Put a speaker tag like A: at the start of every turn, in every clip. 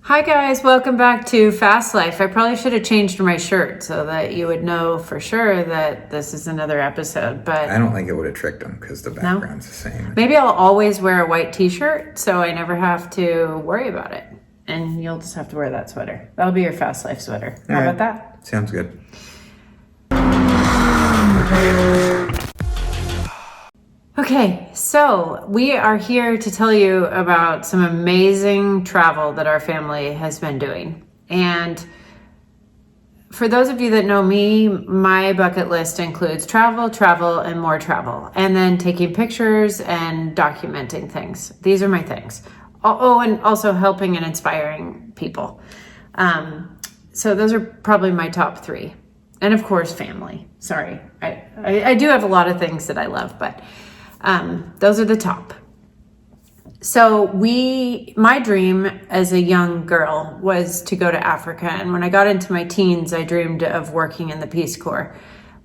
A: Hi guys, welcome back to Fast Life. I probably should have changed my shirt so that you would know for sure that this is another episode, but
B: I don't think it would have tricked them because the background's the same.
A: Maybe I'll always wear a white t-shirt so I never have to worry about it. And you'll just have to wear that sweater. That'll be your Fast Life sweater. How about that?
B: Sounds good.
A: Okay, so we are here to tell you about some amazing travel that our family has been doing. And for those of you that know me, my bucket list includes travel, and more travel, and then taking pictures and documenting things. These are my things. Oh, and also helping and inspiring people. So those are probably my top three. And of course, family. Sorry, I do have a lot of things that I love, but those are the top. So my dream as a young girl was to go to Africa. And when I got into my teens, I dreamed of working in the Peace Corps,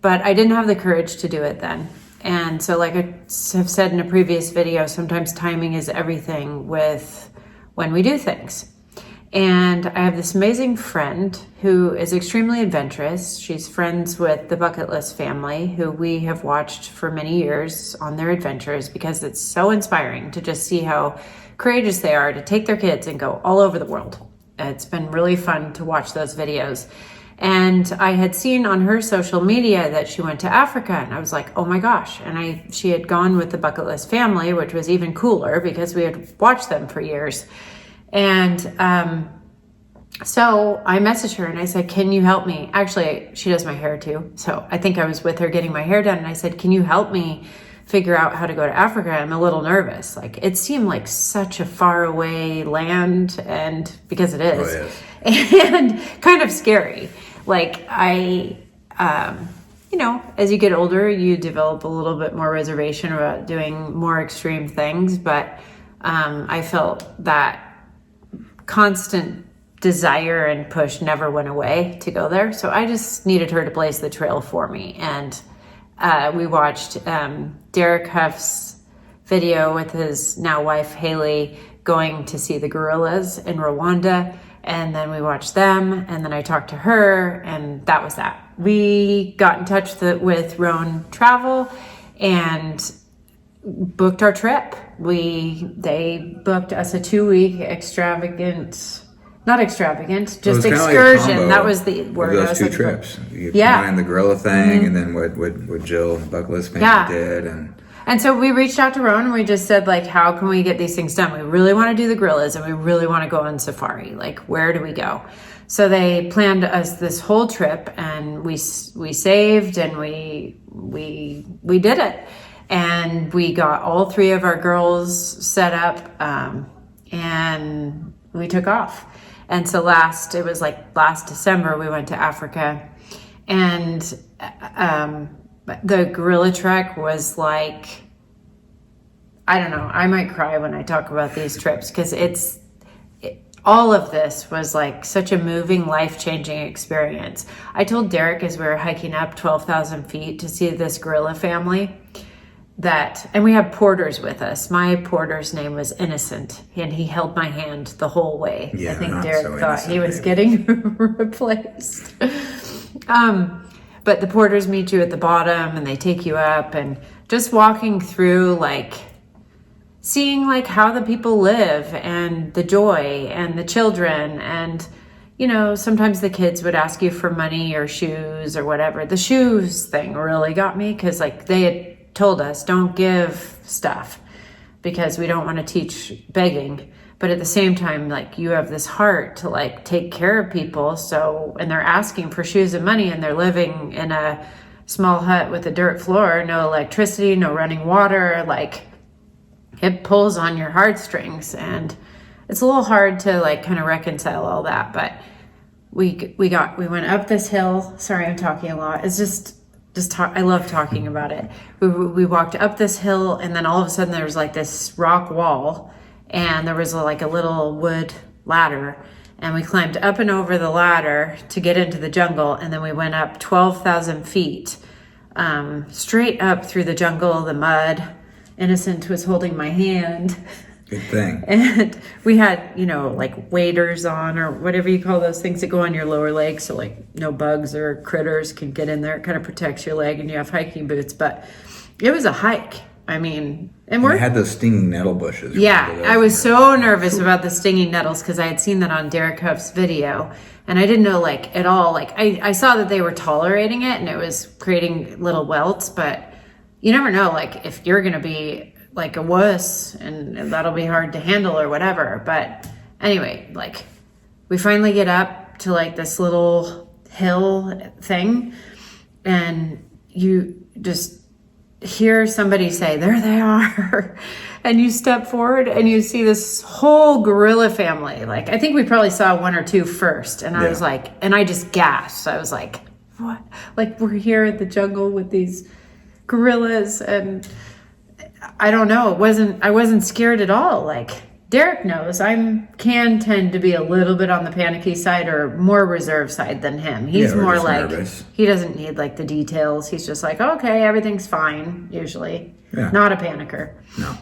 A: but I didn't have the courage to do it then. And so like I have said in a previous video, sometimes timing is everything with when we do things. And I have this amazing friend who is extremely adventurous. She's friends with the Bucket List family, who we have watched for many years on their adventures because it's so inspiring to just see how courageous they are to take their kids and go all over the world. It's been really fun to watch those videos. And I had seen on her social media that she went to Africa, and I was like, oh my gosh. And she had gone with the Bucket List family, which was even cooler because we had watched them for years. And so I messaged her and I said, can you help me? Actually, she does my hair too. So I think I was with her getting my hair done. And I said, can you help me figure out how to go to Africa? I'm a little nervous. Like, it seemed like such a far away land, and because it is, and kind of scary. Like as you get older, you develop a little bit more reservation about doing more extreme things. But I felt that constant desire and push never went away to go there. So I just needed her to blaze the trail for me. And we watched Derek Huff's video with his now wife, Haley, going to see the gorillas in Rwanda. And then we watched them, and then I talked to her, and that was that. We got in touch with Roan Travel and booked our trip. They booked us a 2-week not extravagant, just excursion.
B: Like
A: that was the word.
B: Those two trips. You combined the gorilla thing, and then what Jill and Bucket List family did, and so we reached out to Roan and we just said, like, how can we get these things done? We really want to do the gorillas and we really want to go on safari. Like, where do we go? So they planned us this whole trip, and we saved and we did it. And we got all three of our girls set up, and we took off. And so last December, we went to Africa, and the gorilla trek was like, I don't know, I might cry when I talk about these trips, because all of this was like such a moving, life-changing experience. I told Derek as we were hiking up 12,000 feet to see this gorilla family, and we had porters with us. My porter's name was Innocent, and he held my hand the whole way. Yeah,
A: I think Derek thought he was getting replaced. But the porters meet you at the bottom, and they take you up, and just walking through, like, seeing like how the people live and the joy and the children. And, sometimes the kids would ask you for money or shoes or whatever. The shoes thing really got me, because like they had told us, don't give stuff because we don't want to teach begging. But at the same time, like, you have this heart to like take care of people. So, and they're asking for shoes and money, and they're living in a small hut with a dirt floor, no electricity, no running water. Like, it pulls on your heartstrings, and it's a little hard to like kind of reconcile all that. But we went up this hill. Sorry, I'm talking a lot. It's just I love talking about it. We walked up this hill, and then all of a sudden there was like this rock wall, and there was like a little wood ladder, and we climbed up and over the ladder to get into the jungle. And then we went up 12,000 feet, straight up through the jungle, the mud. Innocent was holding my hand.
B: Good thing.
A: And we had, like waders on, or whatever you call those things that go on your lower leg, so like no bugs or critters can get in there. It kind of protects your leg, and you have hiking boots. But it was a hike. I mean, and we
B: had those stinging nettle bushes.
A: Yeah, I was so nervous about the stinging nettles because I had seen that on Derek Huff's video, and I didn't know like at all. Like I saw that they were tolerating it, and it was creating little welts, but you never know. Like if you're gonna be like a wuss, and that'll be hard to handle or whatever. But anyway, like we finally get up to like this little hill thing, and you just hear somebody say, "There they are." And you step forward and you see this whole gorilla family. Like, I think we probably saw one or two first. And I was like, and I just gasped. I was like, what? Like, we're here in the jungle with these gorillas. And I don't know. I wasn't scared at all. Like, Derek knows I can tend to be a little bit on the panicky side or more reserved side than him. He's more like, nervous. He doesn't need like the details. He's just like, okay, everything's fine, usually. Yeah. Not a panicker.
B: No.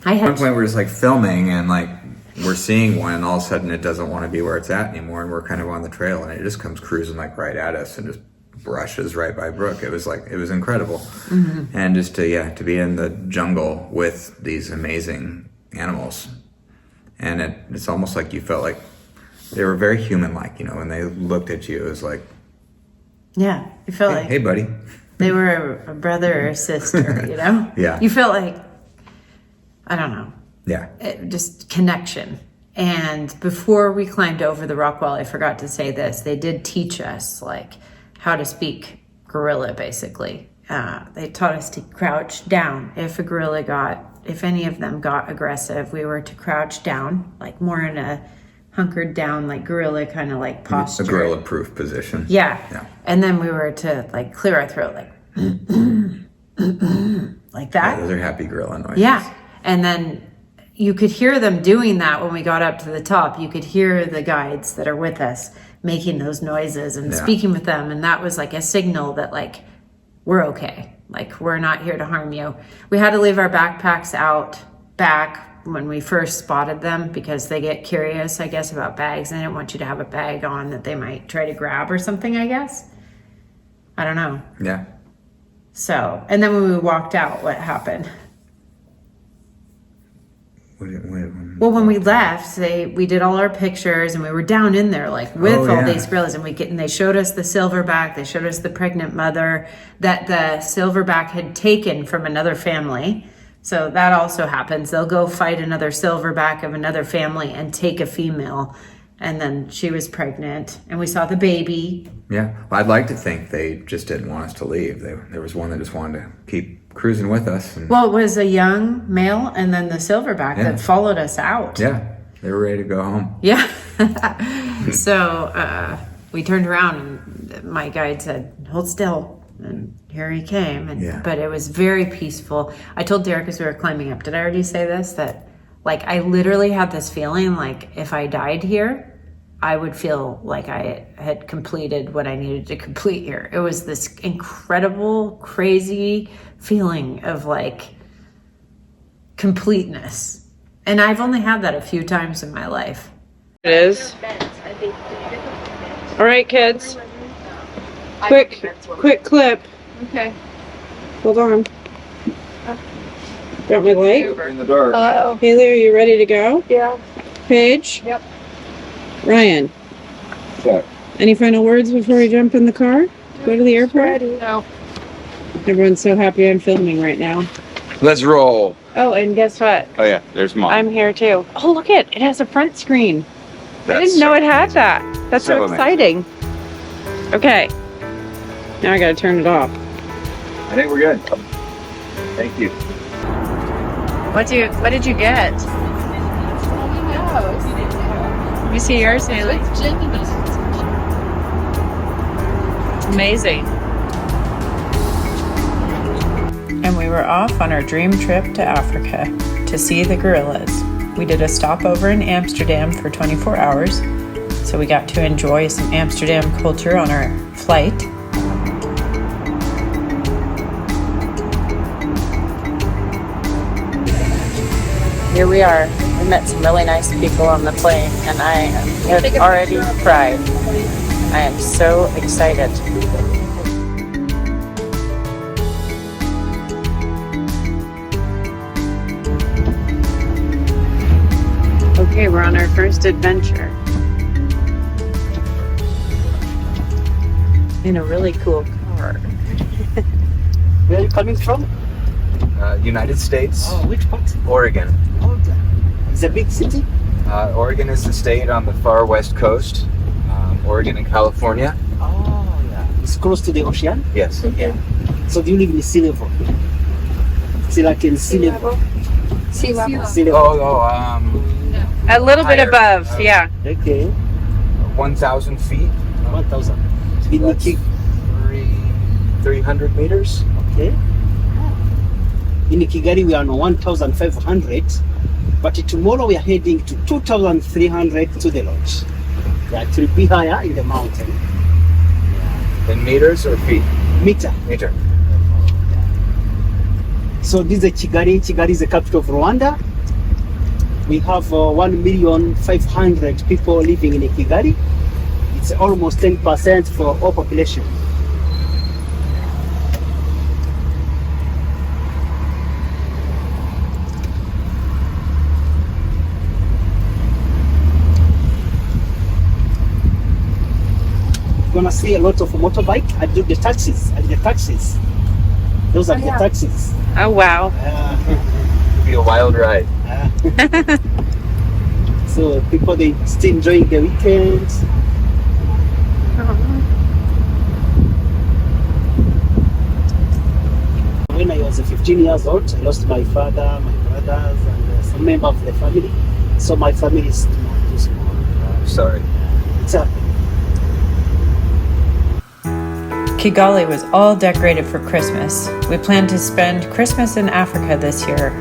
B: At one point we're just like filming and like we're seeing one and all of a sudden it doesn't want to be where it's at anymore, and we're kind of on the trail and it just comes cruising like right at us and just brushes right by Brooke. It was incredible. Mm-hmm. And just to be in the jungle with these amazing animals. And it's almost like you felt like they were very human-like, when they looked at you. It was like...
A: Yeah, you felt like...
B: Hey, buddy.
A: They were a brother or a sister,
B: Yeah.
A: You felt like, I don't know.
B: Yeah.
A: Just connection. And before we climbed over the rock wall, I forgot to say this. They did teach us, like, how to speak gorilla, basically. They taught us to crouch down. If any of them got aggressive, we were to crouch down, like more in a hunkered down, like gorilla kind of like posture.
B: A gorilla-proof position.
A: Yeah. And then we were to like clear our throat, like, like that.
B: Yeah, those are happy gorilla noises.
A: Yeah. And then you could hear them doing that when we got up to the top. You could hear the guides that are with us making those noises and speaking with them. And that was like a signal that like, we're okay. Like, we're not here to harm you. We had to leave our backpacks out back when we first spotted them because they get curious, I guess, about bags. They didn't want you to have a bag on that they might try to grab or something, I guess. I don't know.
B: Yeah.
A: So, and then when we walked out, what happened? Well, when we left, we did all our pictures and we were down in there like with all these gorillas, and they showed us the silverback. They showed us the pregnant mother that the silverback had taken from another family. So that also happens. They'll go fight another silverback of another family and take a female. And then she was pregnant and we saw the baby.
B: Yeah. Well, I'd like to think they just didn't want us to leave. There was one that just wanted to keep cruising with us.
A: Well, it was a young male and then the silverback that followed us out.
B: Yeah. They were ready to go home.
A: Yeah. So we turned around and my guide said, hold still. And here he came. But it was very peaceful. I told Derek as we were climbing up, did I already say this? That like I literally had this feeling like if I died here, I would feel like I had completed what I needed to complete here. It was this incredible, crazy feeling of like completeness. And I've only had that a few times in my life. It is. All right, kids. Quick clip.
C: Okay.
A: Hold on. Got my light?
B: In the dark.
C: Hello.
A: Haley, are you ready to go?
C: Yeah.
A: Paige?
C: Yep.
A: Ryan?
B: Check.
A: Any final words before we jump in the car? Go to the airport?
C: Ready. No.
A: Everyone's so happy I'm filming right now.
D: Let's roll.
A: Oh, and guess what?
D: Oh yeah, there's Mom.
A: I'm here too. Oh, look it has a front screen. I didn't know it had that. That's so exciting. Okay. Now I gotta turn it off.
D: I think we're good. Thank you.
A: What did you get? Let me see yours, Haley. Amazing. And we were off on our dream trip to Africa to see the gorillas. We did a stopover in Amsterdam for 24 hours, so we got to enjoy some Amsterdam culture on our flight. Here we are. We met some really nice people on the plane, and I have already cried. I am so excited. Okay, we're on our first adventure. In a really cool car.
C: Where are you coming from?
B: United States.
C: Oh, which part?
B: Oregon.
C: Oregon. It's a big city?
B: Oregon is the state on the far west coast. Oregon and California.
C: Oh, yeah. It's close to the ocean?
B: Yes.
C: Yeah. So do you live in sea level? Sea like in sea level?
E: Sea level.
C: Sea level.
A: A little bit
B: Higher.
A: above, yeah.
C: Okay.
B: 1,000 feet.
C: 1,000. In
B: That's
C: Kig-
B: 300 meters.
C: Okay. In Kigali, we are on 1,500. But tomorrow we are heading to 2,300 to the lodge. Yeah, it will be higher in the mountain.
B: In meters or feet?
C: Meter.
B: Meter.
C: So this is Kigali. Kigali is the capital of Rwanda. We have 1,500,000 people living in Kigali. It's almost 10% for all population. You're gonna see a lot of motorbike and the taxis. Those are the taxis.
A: Oh, wow.
B: It'll be a wild ride.
C: So people, they still enjoying the weekends. When I was 15 years old, I lost my father, my brothers, and some member of the family. So my family is too small.
B: Sorry.
C: It's a
A: Kigali was all decorated for Christmas. We plan to spend Christmas in Africa this year.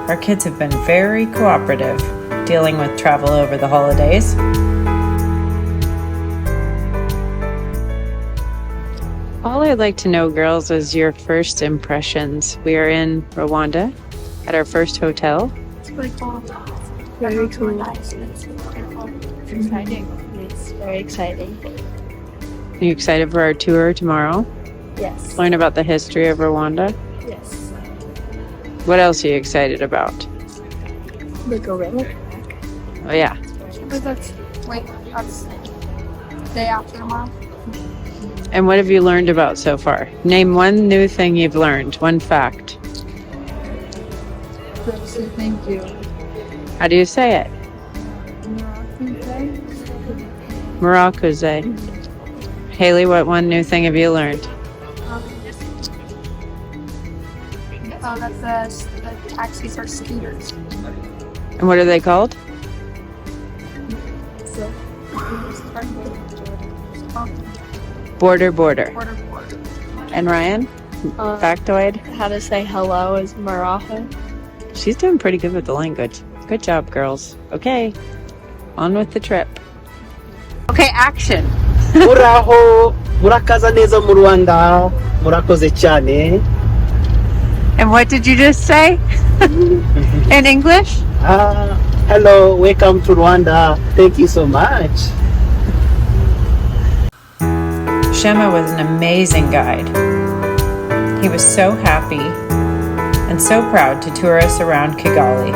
A: Our kids have been very cooperative, dealing with travel over the holidays. All I'd like to know, girls, is your first impressions. We are in Rwanda at our first hotel.
E: It's really cool. Very cool. It's exciting. It's very exciting.
A: Are you excited for our tour tomorrow?
E: Yes.
A: Learn about the history of Rwanda?
E: Yes.
A: What else are you excited about?
E: The gorilla.
A: Oh, yeah.
E: But that's day after tomorrow.
A: And what have you learned about so far? Name one new thing you've learned, one fact.
E: Thank you.
A: How do you say it? Murakuze. Haley, what one new thing have you learned?
E: That the taxis are scooters.
A: And what are they called? Border.
E: Border.
A: And Ryan? Factoid?
E: How to say hello is Maraha.
A: She's doing pretty good with the language. Good job, girls. Okay, on with the trip. Okay, action.
C: muraho, murakaza neza mu Rwanda, murakoze cyane.
A: And what did you just say? In English?
C: Hello, welcome to Rwanda. Thank you so much.
A: Shema was an amazing guide. He was so happy and so proud to tour us around Kigali.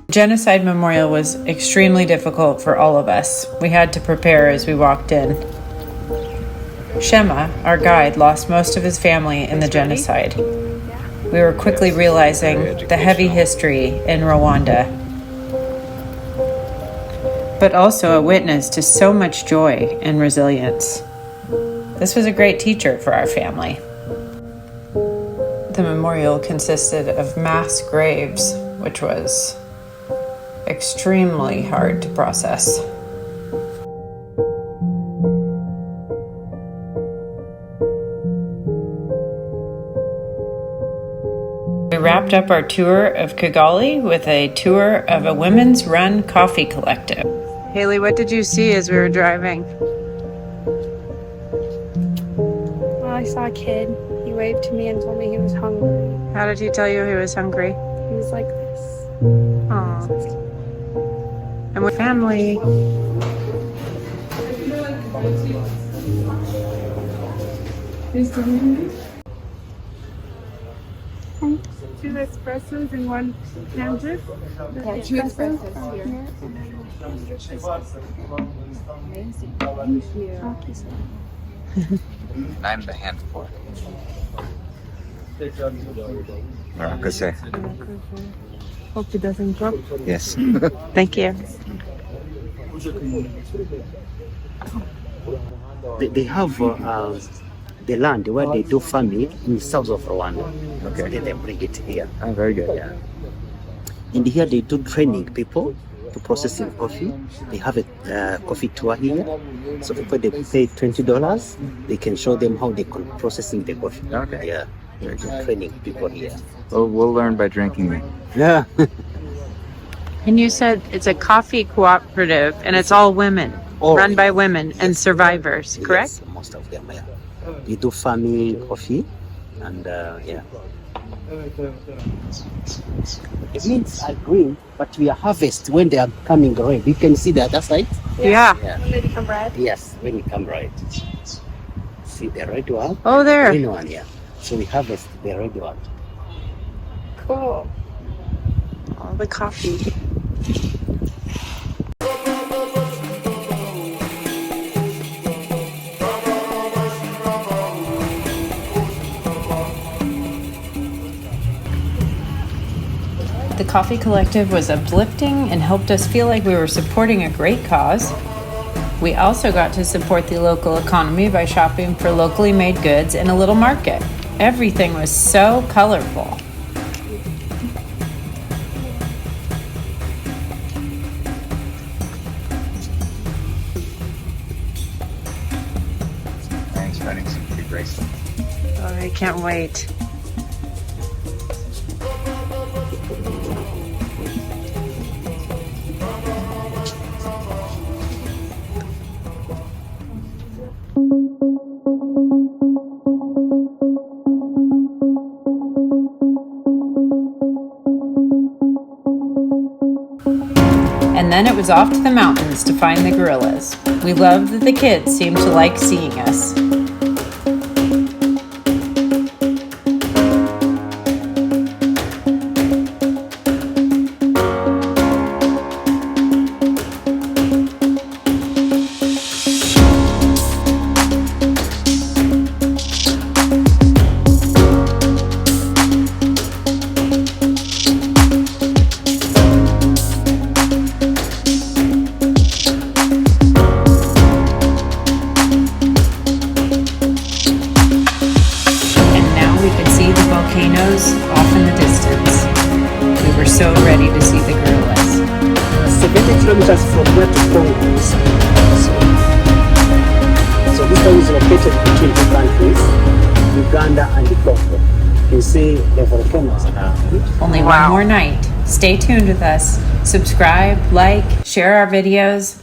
A: Genocide Memorial was extremely difficult for all of us. We had to prepare as we walked in. Shema, our guide, lost most of his family in the genocide. We were quickly realizing the heavy history in Rwanda, but also a witness to so much joy and resilience. This was a great teacher for our family. The memorial consisted of mass graves, which was extremely hard to process. We wrapped wrapped up our tour of Kigali with a tour of a women's run coffee collective. Haley, what did you see as we were driving?
E: Well, I saw a kid. He waved to me and told me he was hungry.
A: How did he tell you he was hungry?
E: He was like this.
A: Aww. And with family.
E: Two espressos and one candid. Yeah, two espressos here. Amazing. Thank you.
B: I'm the hand for Maracuse.
E: Hope it doesn't drop.
B: Yes.
A: Thank you.
C: They have the land where they do farming in the south of Rwanda.
B: Okay.
C: Then they bring it here.
B: Oh, very good.
C: Yeah. And here they do training people to processing coffee. They have a coffee tour here. So people they pay $20, they can show them how they can processing the coffee.
B: Okay.
C: Yeah. They're training people here.
B: Well, we'll learn by drinking it.
C: Yeah.
A: And you said it's a coffee cooperative and it's all women, run by women and survivors, correct?
C: Yes, most of them, yeah. We do farming coffee and yeah. It means are green, but we are harvest when they are coming red. You can see the other side.
A: Yeah.
C: Yeah.
E: When they become red.
C: Yes, when you come red. See the red one?
A: Oh, there.
C: Green one, yeah. So we harvest the red one.
E: Cool.
A: All the coffee. The Coffee Collective was uplifting and helped us feel like we were supporting a great cause. We also got to support the local economy by shopping for locally made goods in a little market. Everything was so colorful.
B: Thanks, running some pretty great stuff.
A: Oh, I can't wait. And then it was off to the mountains to find the gorillas. We loved that the kids seemed to like seeing us. Volcanoes off in the distance. We were so ready to see the gorillas.
C: 70 kilometers from where to Congo is. So this town is located between two countries, Uganda and Congo. You see the volcanoes around.
A: Only one more night. Stay tuned with us. Subscribe, like, share our videos,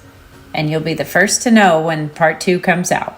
A: and you'll be the first to know when part 2 comes out.